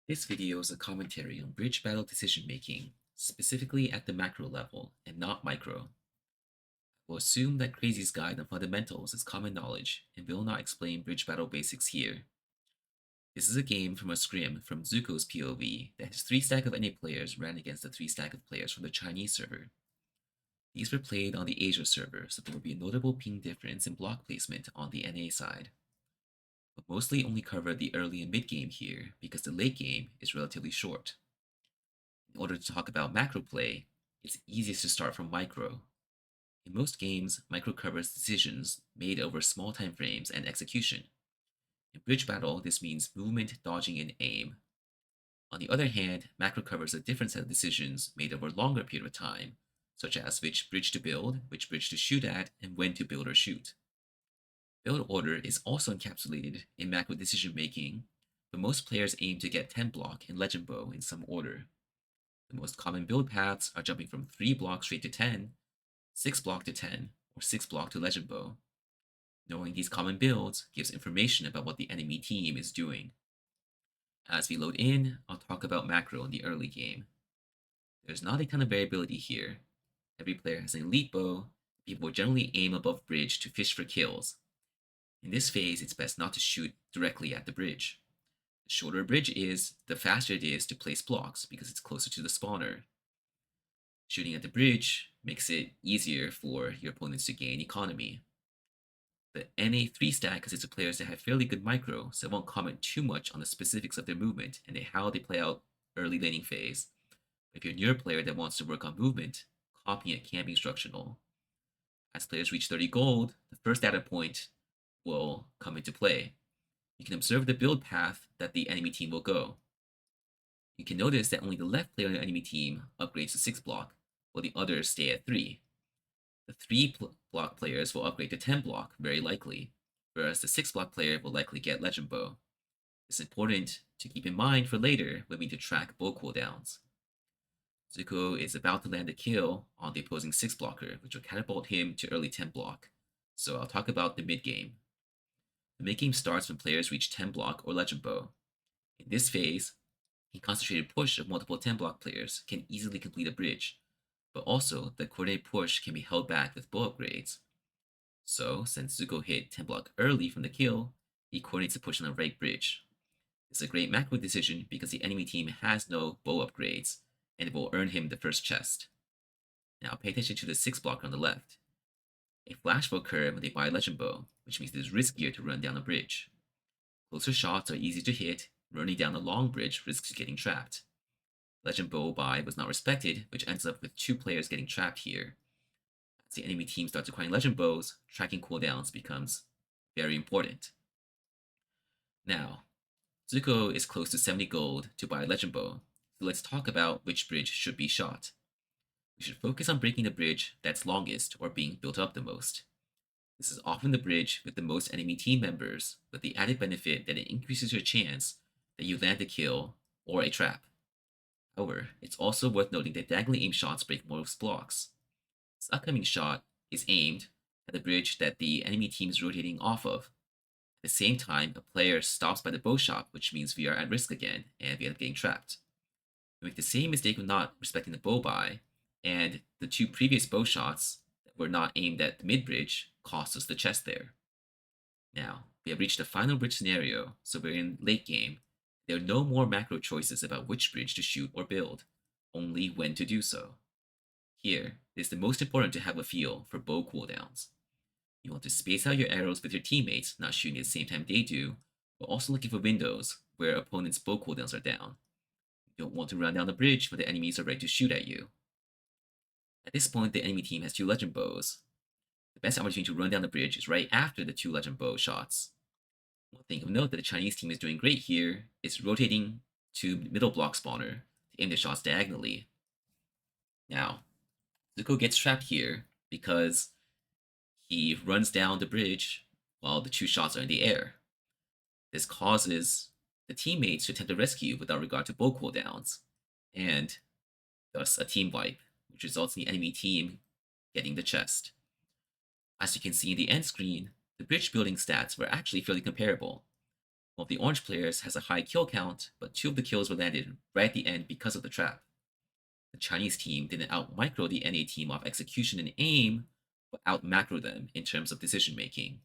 This video is a commentary on bridge battle decision making, specifically at the macro level and not micro. We'll assume that Crazy's guide on fundamentals is common knowledge and will not explain bridge battle basics here. This is a game from a scrim from Zuko's POV that his 3 stack of NA players ran against the 3 stack of players from the Chinese server. These were played on the Asia server, so there will be a notable ping difference in block placement on the NA side. We'll mostly only cover the early and mid game here because the late game is relatively short. In order to talk about macro play, it's easiest to start from micro. In most games, micro covers decisions made over small time frames and execution. In bridge battle, this means movement, dodging, and aim. On the other hand, macro covers a different set of decisions made over a longer period of time, such as which bridge to build, which bridge to shoot at, and when to build or shoot. Build order is also encapsulated in macro decision making, but most players aim to get 10 block and legend bow in some order. The most common build paths are jumping from 3 block straight to 10, 6 block to 10, or 6 block to legend bow. Knowing these common builds gives information about what the enemy team is doing. As we load in, I'll talk about macro in the early game. There's not a ton of variability here. Every player has an elite bow. People will generally aim above bridge to fish for kills. In this phase, it's best not to shoot directly at the bridge. The shorter a bridge is, the faster it is to place blocks because it's closer to the spawner. Shooting at the bridge makes it easier for your opponents to gain economy. The NA 3 stack consists of players that have fairly good micro, so I won't comment too much on the specifics of their movement and how they play out early laning phase. If you're a newer player that wants to work on movement, copying it can be instructional. As players reach 30 gold, the first data point will come into play. You can observe the build path that the enemy team will go. You can notice that only the left player on the enemy team upgrades to 6 block, while the others stay at 3. The 3 block players will upgrade to 10 block, very likely, whereas the 6 block player will likely get legend bow. It's important to keep in mind for later when we need to track bow cooldowns. Zuko is about to land a kill on the opposing 6 blocker, which will catapult him to early 10 block, so I'll talk about the mid game. The mid game starts when players reach 10 block or legend bow. In this phase, a concentrated push of multiple 10 block players can easily complete a bridge, but also the coordinated push can be held back with bow upgrades. So, since Zuko hit 10 block early from the kill, he coordinates the push on the right bridge. It's a great macro decision because the enemy team has no bow upgrades, and it will earn him the first chest. Now pay attention to the 6 blocker on the left. A flash will occur when they buy a legend bow, which means it is riskier to run down a bridge. Closer shots are easy to hit, running down a long bridge risks getting trapped. Legend bow buy was not respected, which ends up with 2 players getting trapped here. As the enemy team starts acquiring legend bows, tracking cooldowns becomes very important. Now, Zuko is close to 70 gold to buy a legend bow, so let's talk about which bridge should be shot. We should focus on breaking the bridge that's longest or being built up the most. This is often the bridge with the most enemy team members, with the added benefit that it increases your chance that you land a kill or a trap. However, it's also worth noting that diagonally aimed shots break most blocks. This upcoming shot is aimed at the bridge that the enemy team is rotating off of. At the same time, a player stops by the bow shop, which means we are at risk again, and we end up getting trapped. We make the same mistake of not respecting the bow buy, and the 2 previous bow shots that were not aimed at the mid bridge cost us the chest there. Now, we have reached the final bridge scenario, so we're in late game. There are no more macro choices about which bridge to shoot or build, only when to do so. Here, it is the most important to have a feel for bow cooldowns. You want to space out your arrows with your teammates, not shooting at the same time they do, but also looking for windows where opponents' bow cooldowns are down. You don't want to run down the bridge when the enemies are ready to shoot at you. At this point, the enemy team has 2 legend bows. The best opportunity to run down the bridge is right after the 2 legend bow shots. One thing of note that the Chinese team is doing great here is rotating to middle block spawner to aim the shots diagonally. Now, Zuko gets trapped here because he runs down the bridge while the 2 shots are in the air. This causes the teammates to attempt to rescue without regard to bow cooldowns, and thus a team wipe, which results in the enemy team getting the chest. As you can see in the end screen, the bridge building stats were actually fairly comparable. One of the orange players has a high kill count, but 2 of the kills were landed right at the end because of the trap. The Chinese team didn't out-micro the NA team off execution and aim, but out-macro them in terms of decision making.